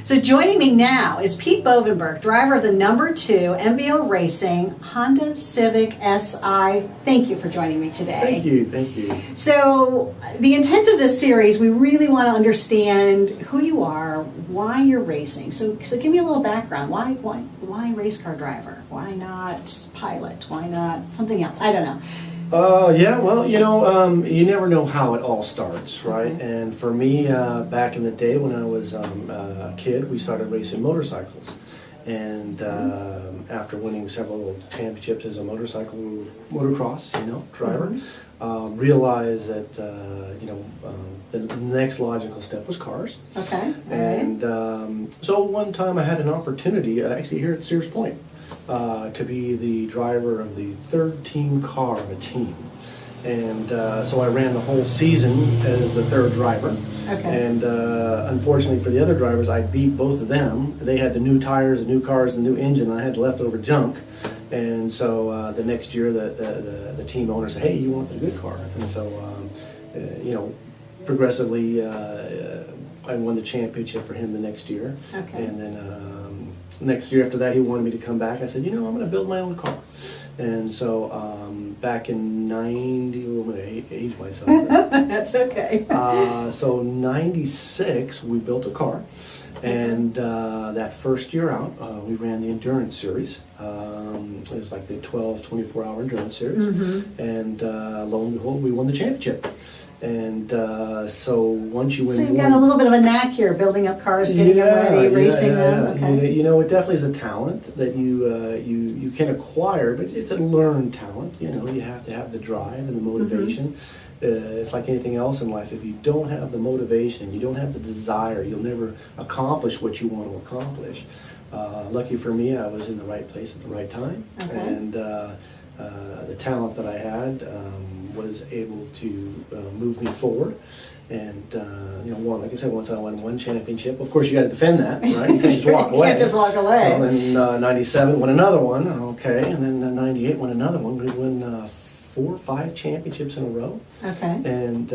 So joining me now is Pete Bovenberg, driver of the #2 MBO Racing Honda Civic SI. Thank you for joining me today. Thank you, thank you. So the intent of this series, we really want to understand who you are, why you're racing. So give me a little background. Why race car driver? Why not pilot? Why not something else? I don't know. Yeah, well, you never know how it all starts, right? Okay. And for me, back in the day when I was a kid, we started racing motorcycles. And after winning several championships as a motocross, driver, realized that, the next logical step was cars. Okay. And so one time I had an opportunity, actually here at Sears Point, to be the driver of the third team car of a team. And so I ran the whole season as the third driver. Okay. And unfortunately for the other drivers, I beat both of them. They had the new tires, the new cars, the new engine, and I had leftover junk. And so the next year the team owner said, hey, you want the good car? And so, progressively I won the championship for him the next year. Okay. And then next year after that, he wanted me to come back. I said, I'm going to build my own car. And so back in 90, I'm going to age myself. That's okay. So 96, we built a car. And that first year out, we ran the Endurance Series. It was like the 12, 24-hour Endurance Series. And lo and behold, we won the championship. And so once you win, so you've got a little bit of a knack here, building up cars, getting them ready, racing them. Okay. It definitely is a talent that you can acquire, but it's a learned talent. You have to have the drive and the motivation. It's like anything else in life. If you don't have the motivation, you don't have the desire, you'll never accomplish what you want to accomplish. Lucky for me, I was in the right place at the right time. Okay. And the talent that I had was able to move me forward. And like I said, once I won one championship, of course you got to defend that, right? You can't just walk away. You can't just walk away. Well, then 97 won another one, okay, and then 98 won another one. We won 4 or 5 championships in a row. Okay. And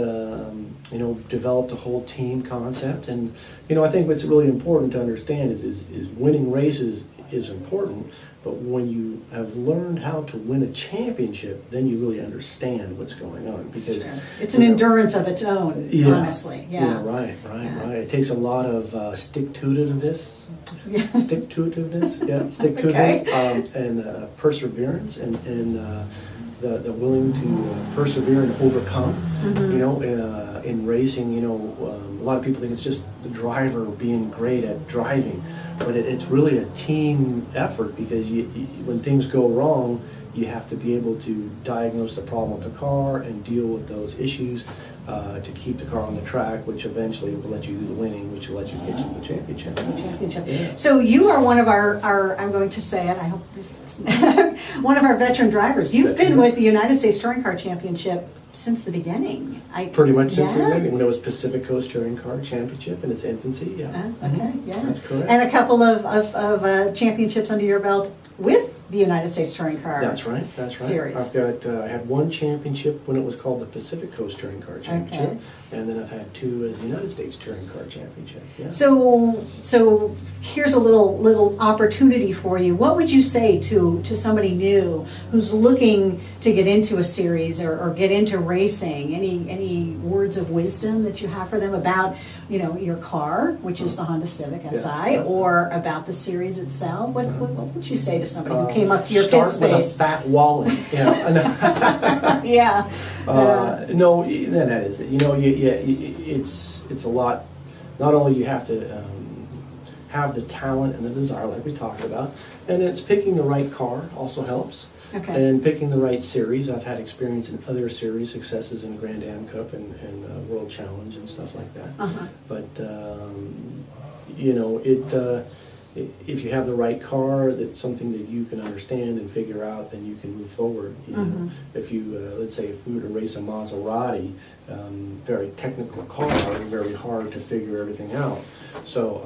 developed a whole team concept. And I think what's really important to understand is winning races is important, but when you have learned how to win a championship, then you really understand what's going on, because it's an endurance of its own. Honestly, right. It takes a lot of stick-to-itiveness, and perseverance, and the willing to persevere and overcome. In racing, a lot of people think it's just the driver being great at driving, but it's really a team effort, because when things go wrong, you have to be able to diagnose the problem with the car and deal with those issues to keep the car on the track, which eventually will let you do the winning, which will let you get to the championship. Yeah. So you are one of our I'm going to say it, I hope it's one of our veteran drivers. You've been with the United States Touring Car Championship since the beginning. Pretty much since the beginning, when it was Pacific Coast Touring Car Championship in its infancy. That's correct. And a couple of championships under your belt with the United States Touring Car. That's right. Series. I had one championship when it was called the Pacific Coast Touring Car Championship, and then I've had 2 as the United States Touring Car Championship. Yeah. So here's a little opportunity for you. What would you say to somebody new who's looking to get into a series or get into racing? Any words of wisdom that you have for them about your car, which is the Honda Civic SI, or about the series itself? What would you say to somebody who came up to your pit space? Start with a fat wallet. Yeah. No, that is it. It's a lot. Not only you have to have the talent and the desire, like we talked about, and it's picking the right car also helps. Okay. And picking the right series. I've had experience in other series successes in Grand Am Cup and World Challenge and stuff like that. But if you have the right car, that's something that you can understand and figure out, then you can move forward. If you, let's say, if we were to race a Maserati, very technical car, very hard to figure everything out. So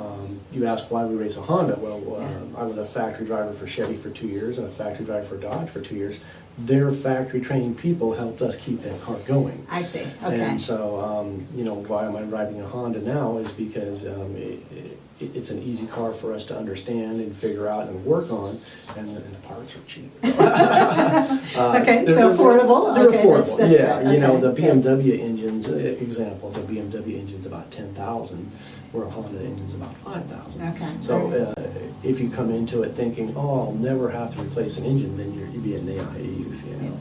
you ask why we race a Honda. Well, I was a factory driver for Chevy for 2 years and a factory driver for Dodge for 2 years. Their factory trained people helped us keep that car going. I see. Okay. And so, why am I driving a Honda now is because it's an easy car for us to understand and figure out and work on, and the parts are cheap. Okay, so affordable. They're Okay, affordable. that's Yeah, good. you know, Okay, the good. BMW engines, example, the BMW engine's about 10,000, where a Honda engine's about 5,000. Okay. So if you come into it thinking, oh, I'll never have to replace an engine, then you'd be a naive, you know.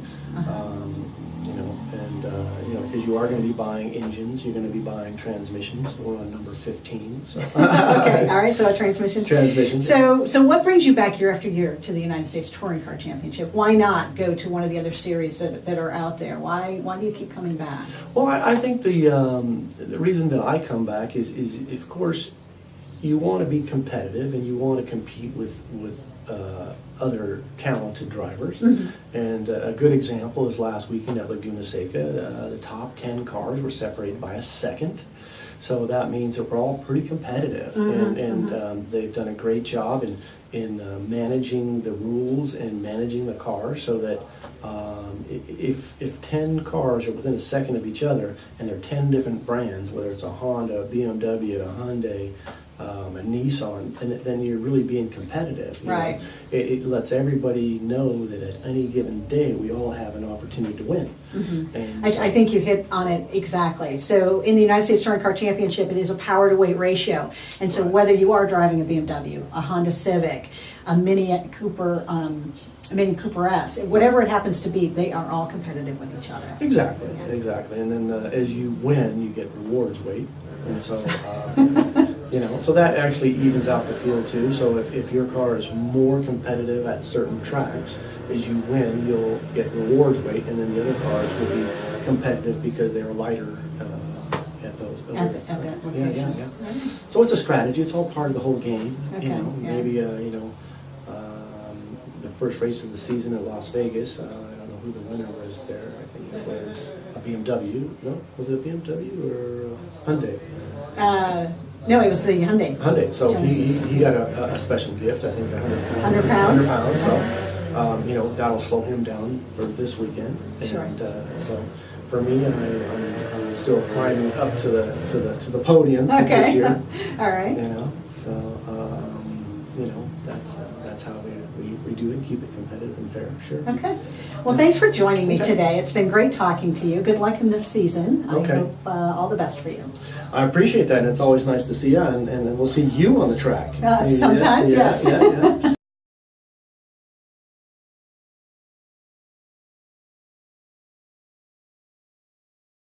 You know, and you know, because you are going to be buying engines, you're going to be buying transmissions. We're on number 15. So. Okay, all right. So a transmission. Transmissions. So what brings you back year after year to the United States Touring Car Championship? Why not go to one of the other series that are out there? Why do you keep coming back? Well, I think the reason that I come back is of course you want to be competitive and you want to compete with other talented drivers. And a good example is last weekend at Laguna Seca. The top 10 cars were separated by a second. So that means that we're all pretty competitive, and they've done a great job in managing the rules and managing the cars so that if 10 cars are within a second of each other and they're 10 different brands, whether it's a Honda, a BMW, a Hyundai, a Nissan, then you're really being competitive. You Right. know? It lets everybody know that at any given day we all have an opportunity to win. And so, I think you hit on it exactly. So in the United States Touring Car Championship, it is a power to weight ratio. And so whether you are driving a BMW, a Honda Civic, a Mini Cooper, a Mini Cooper S, whatever it happens to be, they are all competitive with each other. exactly, exactly. And then as you win, you get rewards weight, and so. You know, so that actually evens out the field too. So if your car is more competitive at certain tracks, as you win, you'll get rewards weight, and then the other cars will be competitive because they're lighter at those. At that location. Yeah. So it's a strategy. It's all part of the whole game. Okay, You know, yeah. maybe you know, the first race of the season in Las Vegas. I don't know who the winner was there. I think it was a BMW. No, was it a BMW or a Hyundai? No, it was the Hyundai. Hyundai. So Genesis. he got a special gift, I think 100 100 pounds. 100 pounds. So, you know, that'll slow him down for this weekend. Sure. And so for me, I'm still climbing up to the podium Okay. this year. All right. You know, so, you know, that's how we do it, keep it competitive and fair, sure. Okay. Well, thanks for joining me Okay. today. It's been great talking to you. Good luck in this season. Okay. I hope all the best for you. I appreciate that, and it's always nice to see you, and we'll see you on the track. Sometimes, yes. Yeah.